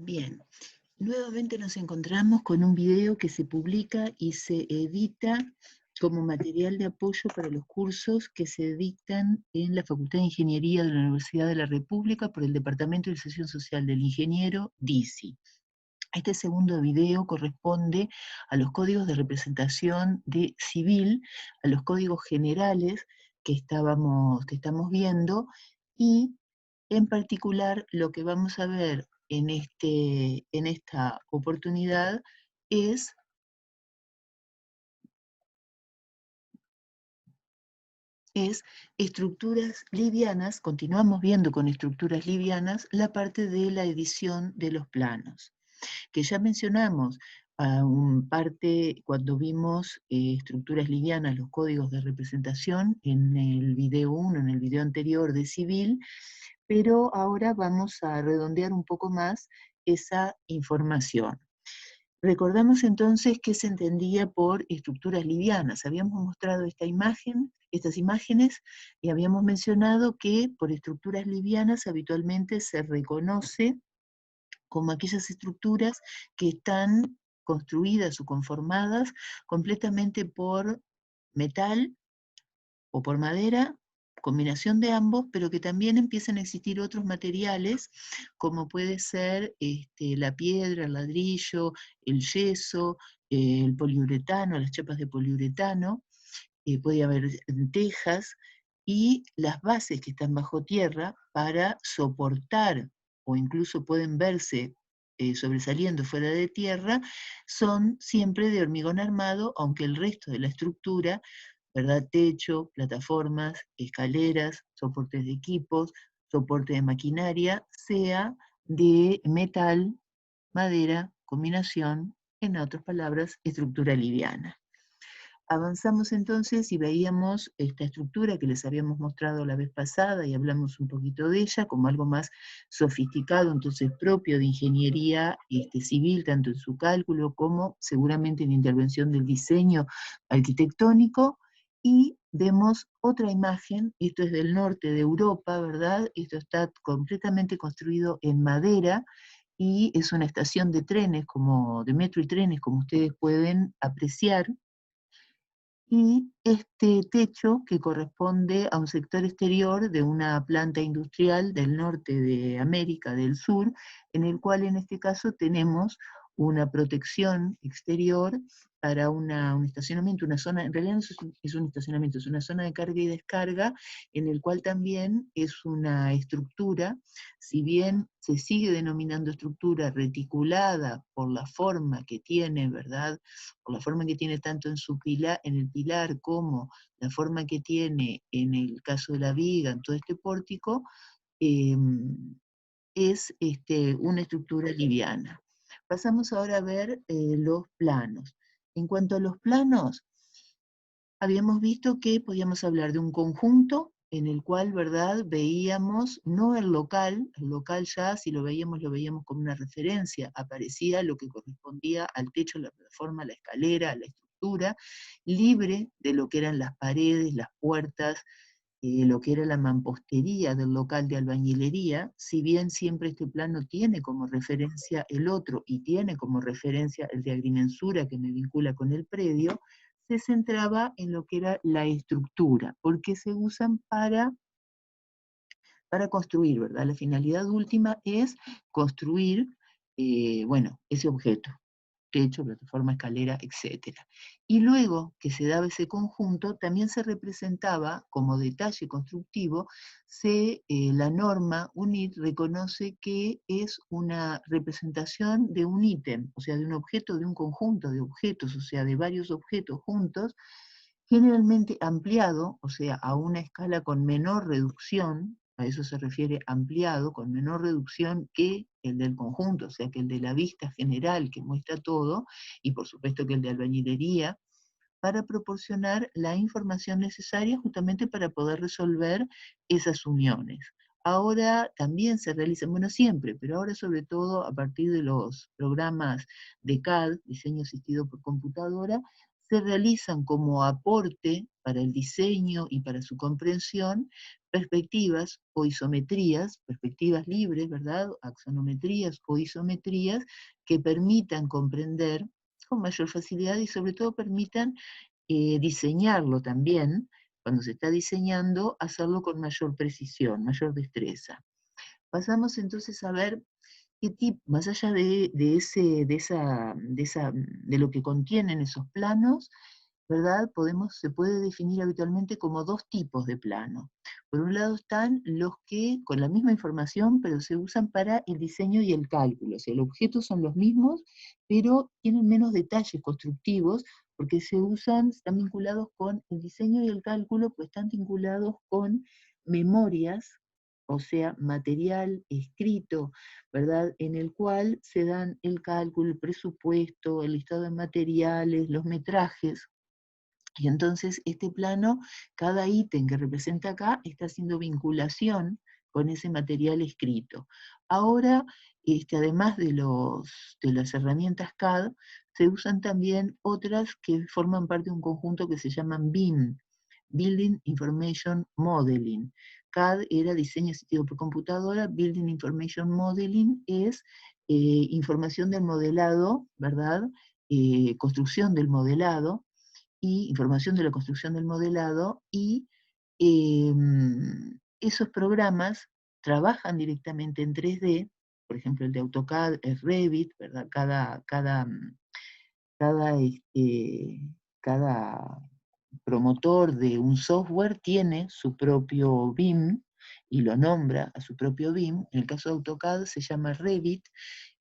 Bien, nuevamente nos encontramos con un video que se publica y se edita como material de apoyo para los cursos que se dictan en la Facultad de Ingeniería de la Universidad de la República por el Departamento de Inserción Social del Ingeniero, DISI. Este segundo video corresponde a los códigos de representación de civil, a los códigos generales que estamos viendo, y en particular lo que vamos a ver en esta oportunidad es estructuras livianas. Continuamos viendo con estructuras livianas la parte de la edición de los planos, que ya mencionamos parte cuando vimos estructuras livianas, los códigos de representación, en el video 1, en el video anterior de civil, pero ahora vamos a redondear un poco más esa información. Recordamos entonces qué se entendía por estructuras livianas. Habíamos mostrado estas imágenes, y habíamos mencionado que por estructuras livianas habitualmente se reconoce como aquellas estructuras que están construidas o conformadas completamente por metal o por madera, combinación de ambos, pero que también empiezan a existir otros materiales, como puede ser la piedra, el ladrillo, el yeso, el poliuretano, las chapas de poliuretano, puede haber tejas, y las bases que están bajo tierra para soportar, o incluso pueden verse sobresaliendo fuera de tierra, son siempre de hormigón armado, aunque el resto de la estructura, ¿verdad? Techo, plataformas, escaleras, soportes de equipos, soporte de maquinaria, sea de metal, madera, combinación, en otras palabras, estructura liviana. Avanzamos entonces y veíamos esta estructura que les habíamos mostrado la vez pasada, y hablamos un poquito de ella como algo más sofisticado, entonces propio de ingeniería civil, tanto en su cálculo como seguramente en intervención del diseño arquitectónico. Y vemos otra imagen, esto es del norte de Europa, ¿verdad? Esto está completamente construido en madera, y es una estación de trenes, como de metro y trenes, como ustedes pueden apreciar. Y este techo, que corresponde a un sector exterior de una planta industrial del norte de América del Sur, en el cual en este caso tenemos una protección exterior para un estacionamiento, una zona, en realidad no es un estacionamiento, es una zona de carga y descarga, en el cual también es una estructura, si bien se sigue denominando estructura reticulada por la forma que tiene, ¿verdad? Por la forma que tiene tanto en el pilar, como la forma que tiene en el caso de la viga, en todo este pórtico, eh, es una estructura liviana. Pasamos ahora a ver los planos. En cuanto a los planos, habíamos visto que podíamos hablar de un conjunto en el cual, ¿verdad?, veíamos no el local ya, si lo veíamos como una referencia, aparecía lo que correspondía al techo, la plataforma, la escalera, la estructura, libre de lo que eran las paredes, las puertas, lo que era la mampostería del local de albañilería. Si bien siempre este plano tiene como referencia el otro, y tiene como referencia el de agrimensura que me vincula con el predio, se centraba en lo que era la estructura, porque se usan para construir, ¿verdad? La finalidad última es construir, bueno, ese objeto: techo, plataforma, escalera, etc. Y luego que se daba ese conjunto, también se representaba como detalle constructivo, la norma UNIT reconoce que es una representación de un ítem, o sea, de un objeto, de un conjunto de objetos, o sea, de varios objetos juntos, generalmente ampliado, o sea, a una escala con menor reducción. A eso se refiere ampliado, con menor reducción que el del conjunto, o sea, que el de la vista general que muestra todo, y por supuesto que el de albañilería, para proporcionar la información necesaria justamente para poder resolver esas uniones. Ahora también se realizan, bueno, siempre, pero ahora sobre todo a partir de los programas de CAD, diseño asistido por computadora, se realizan como aporte para el diseño y para su comprensión perspectivas o isometrías, perspectivas libres, ¿verdad? Axonometrías o isometrías que permitan comprender con mayor facilidad y sobre todo permitan diseñarlo también, cuando se está diseñando, hacerlo con mayor precisión, mayor destreza. Pasamos entonces a ver qué tipo, más allá de lo que contienen esos planos, ¿verdad? Se puede definir habitualmente como dos tipos de plano. Por un lado están los que, con la misma información, pero se usan para el diseño y el cálculo. O sea, los objetos son los mismos, pero tienen menos detalles constructivos, porque están vinculados con el diseño y el cálculo, pues están vinculados con memorias, o sea, material escrito, ¿verdad? En el cual se dan el cálculo, el presupuesto, el listado de materiales, los metrajes. Y entonces este plano, cada ítem que representa acá, está haciendo vinculación con ese material escrito. Ahora, además de las herramientas CAD, se usan también otras que forman parte de un conjunto que se llaman BIM, Building Information Modeling. CAD era diseño asistido por computadora, Building Information Modeling es información del modelado, ¿verdad? Construcción del modelado, y información de la construcción del modelado, y esos programas trabajan directamente en 3D, por ejemplo el de AutoCAD es Revit, ¿verdad? Cada, cada promotor de un software tiene su propio BIM y lo nombra a su propio BIM. En el caso de AutoCAD se llama Revit,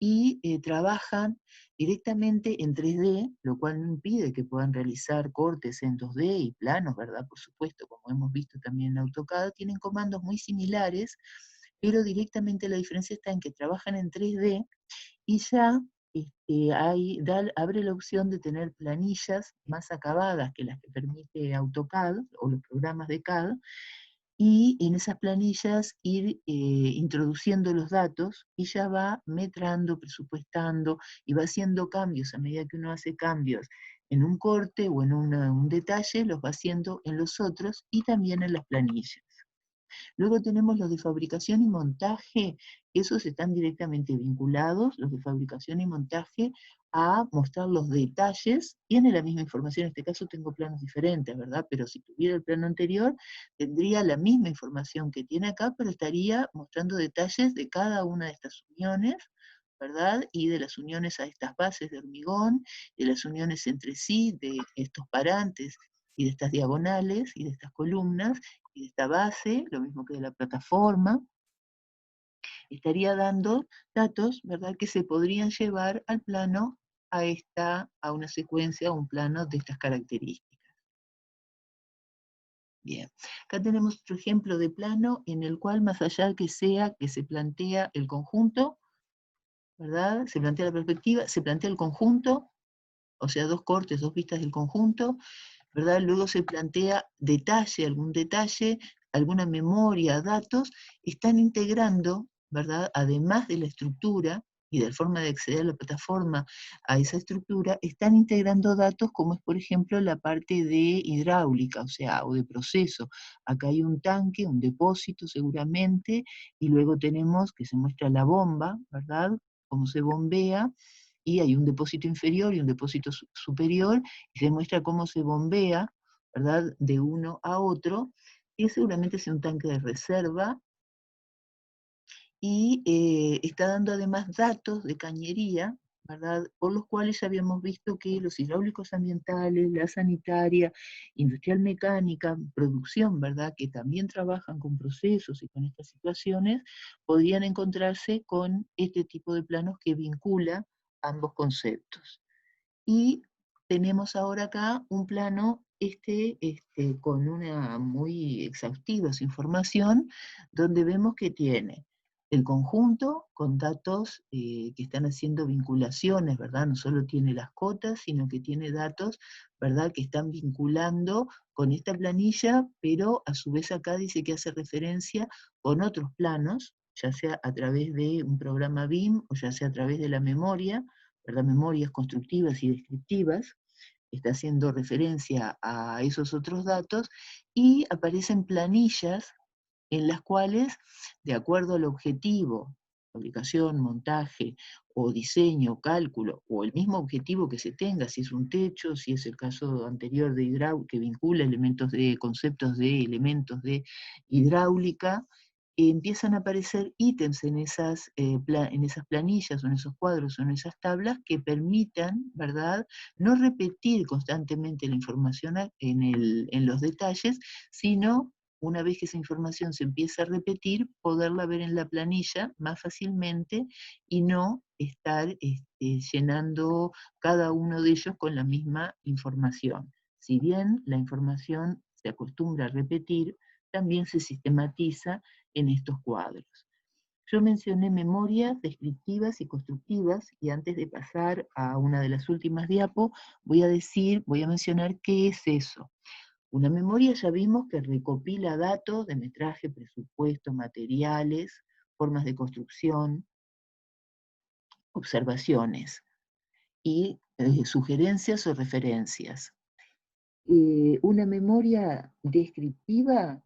y trabajan directamente en 3D, lo cual no impide que puedan realizar cortes en 2D y planos, ¿verdad? Por supuesto, como hemos visto también en AutoCAD, tienen comandos muy similares, pero directamente la diferencia está en que trabajan en 3D y ya abre la opción de tener planillas más acabadas que las que permite AutoCAD o los programas de CAD, y en esas planillas ir introduciendo los datos, y ya va metrando, presupuestando, y va haciendo cambios a medida que uno hace cambios en un corte o en un detalle, los va haciendo en los otros y también en las planillas. Luego tenemos los de fabricación y montaje, esos están directamente vinculados, los de fabricación y montaje, a mostrar los detalles. Tiene la misma información, en este caso tengo planos diferentes, ¿verdad? Pero si tuviera el plano anterior, tendría la misma información que tiene acá, pero estaría mostrando detalles de cada una de estas uniones, ¿verdad? Y de las uniones a estas bases de hormigón, de las uniones entre sí, de estos parantes y de estas diagonales y de estas columnas, y de esta base, lo mismo que de la plataforma. Estaría dando datos, ¿verdad?, que se podrían llevar al plano, a una secuencia, a un plano de estas características. Bien, acá tenemos otro ejemplo de plano en el cual, más allá que sea que se plantea el conjunto, ¿verdad? Se plantea la perspectiva, se plantea el conjunto, o sea, dos cortes, dos vistas del conjunto, ¿verdad? Luego se plantea algún detalle, alguna memoria, datos, están integrando, ¿verdad? Además de la estructura y de la forma de acceder a la plataforma a esa estructura, están integrando datos como es, por ejemplo, la parte de hidráulica, o sea, o de proceso. Acá hay un tanque, un depósito seguramente, y luego tenemos que se muestra la bomba, ¿verdad? Cómo se bombea, y hay un depósito inferior y un depósito superior, y se muestra cómo se bombea, ¿verdad?, de uno a otro, y seguramente es un tanque de reserva, y está dando además datos de cañería, ¿verdad?, por los cuales ya habíamos visto que los hidráulicos ambientales, la sanitaria, industrial mecánica, producción, ¿verdad?, que también trabajan con procesos y con estas situaciones, podían encontrarse con este tipo de planos que vincula ambos conceptos. Y tenemos ahora acá un plano con una muy exhaustiva su información, donde vemos que tiene el conjunto con datos que están haciendo vinculaciones, ¿verdad? No solo tiene las cotas, sino que tiene datos, ¿verdad?, que están vinculando con esta planilla, pero a su vez acá dice que hace referencia con otros planos, ya sea a través de un programa BIM o ya sea a través de la memoria, ¿verdad?, memorias constructivas y descriptivas, está haciendo referencia a esos otros datos, y aparecen planillas en las cuales, de acuerdo al objetivo, fabricación, montaje, o diseño, cálculo, o el mismo objetivo que se tenga, si es un techo, si es el caso anterior de que vincula conceptos de elementos de hidráulica, empiezan a aparecer ítems en esas planillas, o en esos cuadros, o en esas tablas, que permitan, ¿verdad?, no repetir constantemente la información en los detalles, sino, una vez que esa información se empieza a repetir, poderla ver en la planilla más fácilmente y no estar llenando cada uno de ellos con la misma información. Si bien la información se acostumbra a repetir, también se sistematiza en estos cuadros. Yo mencioné memorias descriptivas y constructivas, y antes de pasar a una de las últimas diapos, voy a mencionar qué es eso. Una memoria, ya vimos, que recopila datos de metraje, presupuesto, materiales, formas de construcción, observaciones y sugerencias o referencias. Una memoria descriptiva,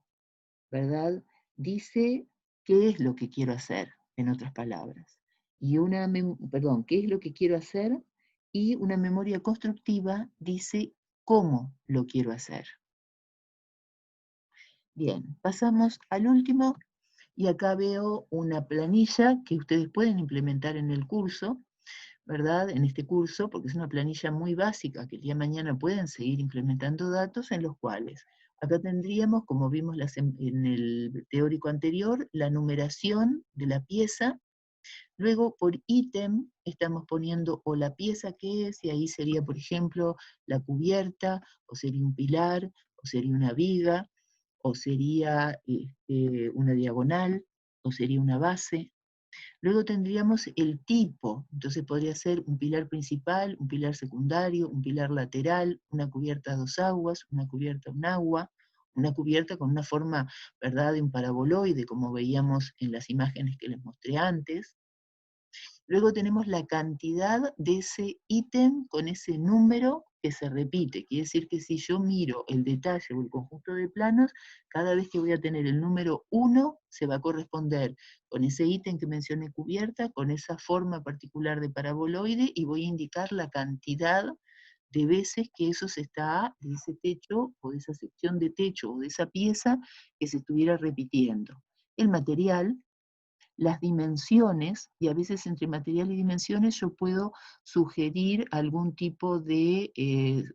¿verdad?, dice qué es lo que quiero hacer, en otras palabras. ¿Qué es lo que quiero hacer? Y una memoria constructiva dice cómo lo quiero hacer. Bien, pasamos al último, y acá veo una planilla que ustedes pueden implementar en el curso, ¿verdad?, en este curso, porque es una planilla muy básica, que el día de mañana pueden seguir implementando datos, en los cuales acá tendríamos, como vimos en el teórico anterior, la numeración de la pieza. Luego, por ítem, estamos poniendo o la pieza que es, y ahí sería, por ejemplo, la cubierta, o sería un pilar, o sería una viga, o sería una diagonal, o sería una base. Luego tendríamos el tipo, entonces podría ser un pilar principal, un pilar secundario, un pilar lateral, una cubierta a dos aguas, una cubierta a un agua, una cubierta con una forma, ¿verdad?, de un paraboloide, como veíamos en las imágenes que les mostré antes. Luego tenemos la cantidad de ese ítem con ese número que se repite. Quiere decir que si yo miro el detalle o el conjunto de planos, cada vez que voy a tener el número 1, se va a corresponder con ese ítem que mencioné cubierta, con esa forma particular de paraboloide, y voy a indicar la cantidad de veces que eso se está, de ese techo, o de esa sección de techo, o de esa pieza, que se estuviera repitiendo. El material, las dimensiones, y a veces entre material y dimensiones yo puedo sugerir algún tipo de,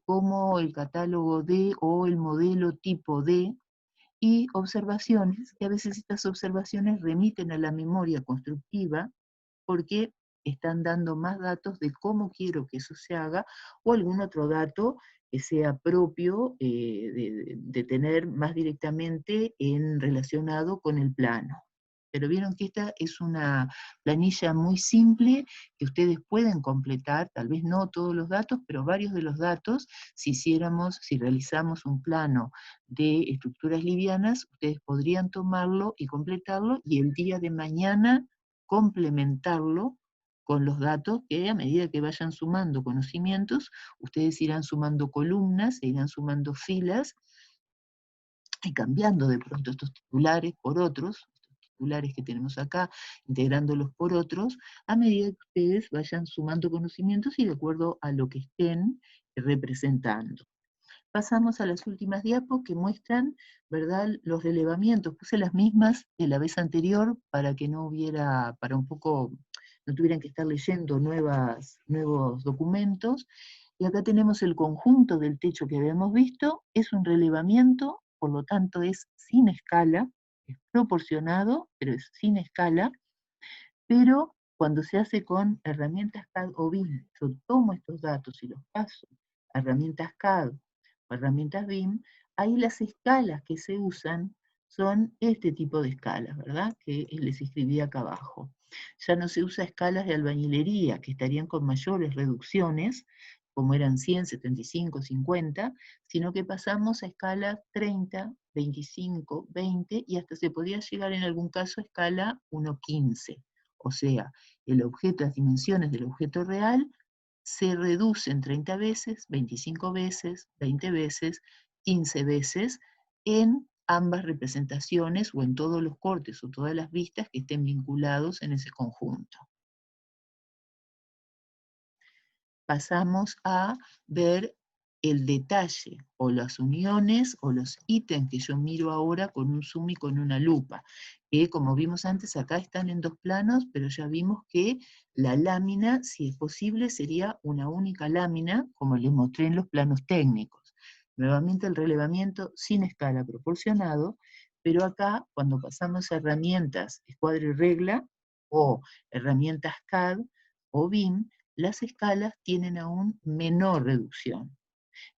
como el catálogo de, o el modelo tipo de, y observaciones, que a veces estas observaciones remiten a la memoria constructiva, porque están dando más datos de cómo quiero que eso se haga, o algún otro dato que sea propio de tener más directamente relacionado con el plano. Pero vieron que esta es una planilla muy simple que ustedes pueden completar, tal vez no todos los datos, pero varios de los datos. Si realizamos un plano de estructuras livianas, ustedes podrían tomarlo y completarlo, y el día de mañana complementarlo con los datos que, a medida que vayan sumando conocimientos, ustedes irán sumando columnas, e irán sumando filas, y cambiando de pronto estos titulares por otros, estos titulares que tenemos acá, integrándolos por otros, a medida que ustedes vayan sumando conocimientos y de acuerdo a lo que estén representando. Pasamos a las últimas diapos, que muestran, ¿verdad?, los relevamientos. Puse las mismas de la vez anterior para que no tuvieran que estar leyendo nuevos documentos. Y acá tenemos el conjunto del techo que habíamos visto. Es un relevamiento, por lo tanto es sin escala, es proporcionado, pero es sin escala. Pero cuando se hace con herramientas CAD o BIM, yo tomo estos datos y los paso a herramientas CAD o herramientas BIM, ahí las escalas que se usan son este tipo de escalas, ¿verdad?, que les escribí acá abajo. Ya no se usa escalas de albañilería, que estarían con mayores reducciones, como eran 100, 75, 50, sino que pasamos a escalas 30, 25, 20, y hasta se podría llegar en algún caso a escala 1.15. O sea, el objeto, las dimensiones del objeto real se reducen 30 veces, 25 veces, 20 veces, 15 veces en ambas representaciones o en todos los cortes o todas las vistas que estén vinculados en ese conjunto. Pasamos a ver el detalle o las uniones o los ítems que yo miro ahora con un zoom y con una lupa, que como vimos antes acá están en dos planos, pero ya vimos que la lámina, si es posible, sería una única lámina, como les mostré en los planos técnicos. Nuevamente el relevamiento sin escala proporcionado, pero acá cuando pasamos a herramientas escuadra y regla o herramientas CAD o BIM, las escalas tienen aún menor reducción.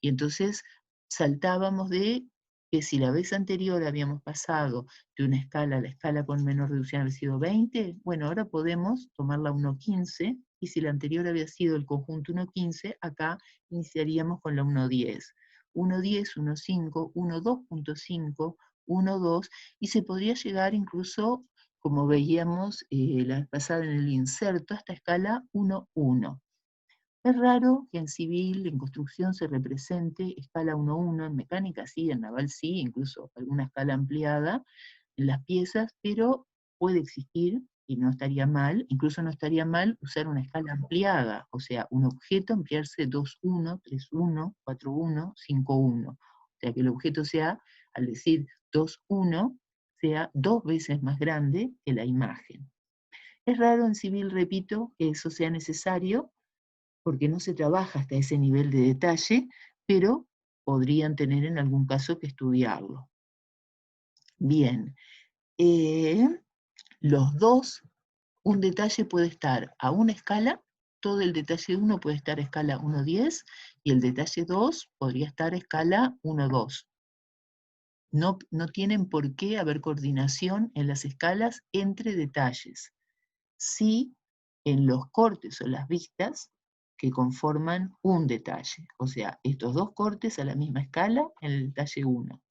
Y entonces saltábamos de que si la vez anterior habíamos pasado de una escala a la escala con menor reducción había sido 20, bueno, ahora podemos tomar la 1.15, y si la anterior había sido el conjunto 1.15, acá iniciaríamos con la 1.10. 1.10, 1.5, 1.2.5, 1.2, y se podría llegar incluso, como veíamos la vez pasada en el inserto, hasta escala 1.1. Es raro que en civil, en construcción, se represente escala 1.1, en mecánica sí, en naval sí, incluso alguna escala ampliada en las piezas, pero puede existir y no estaría mal, incluso no estaría mal usar una escala ampliada, o sea, un objeto ampliarse 2.1, 3.1, 4.1, 5.1. O sea, que el objeto sea, al decir 2.1, sea 2 veces más grande que la imagen. Es raro en civil, repito, que eso sea necesario, porque no se trabaja hasta ese nivel de detalle, pero podrían tener en algún caso que estudiarlo. Bien, los dos, un detalle puede estar a una escala, todo el detalle 1 puede estar a escala 1.10 y el detalle 2 podría estar a escala 1.2. No tienen por qué haber coordinación en las escalas entre detalles. Sí, en los cortes o las vistas que conforman un detalle. O sea, estos dos cortes a la misma escala en el detalle 1.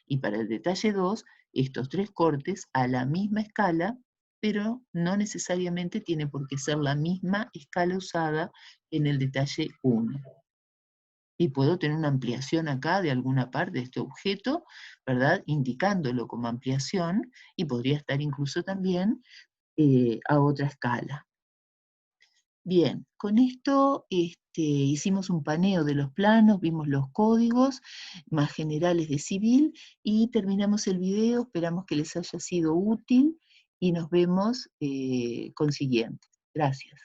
Y para el detalle 2, estos tres cortes a la misma escala, pero no necesariamente tiene por qué ser la misma escala usada en el detalle 1. Y puedo tener una ampliación acá de alguna parte de este objeto, ¿verdad? Indicándolo como ampliación, y podría estar incluso también a otra escala. Bien, con esto hicimos un paneo de los planos, vimos los códigos más generales de civil y terminamos el video. Esperamos que les haya sido útil y nos vemos con siguiente. Gracias.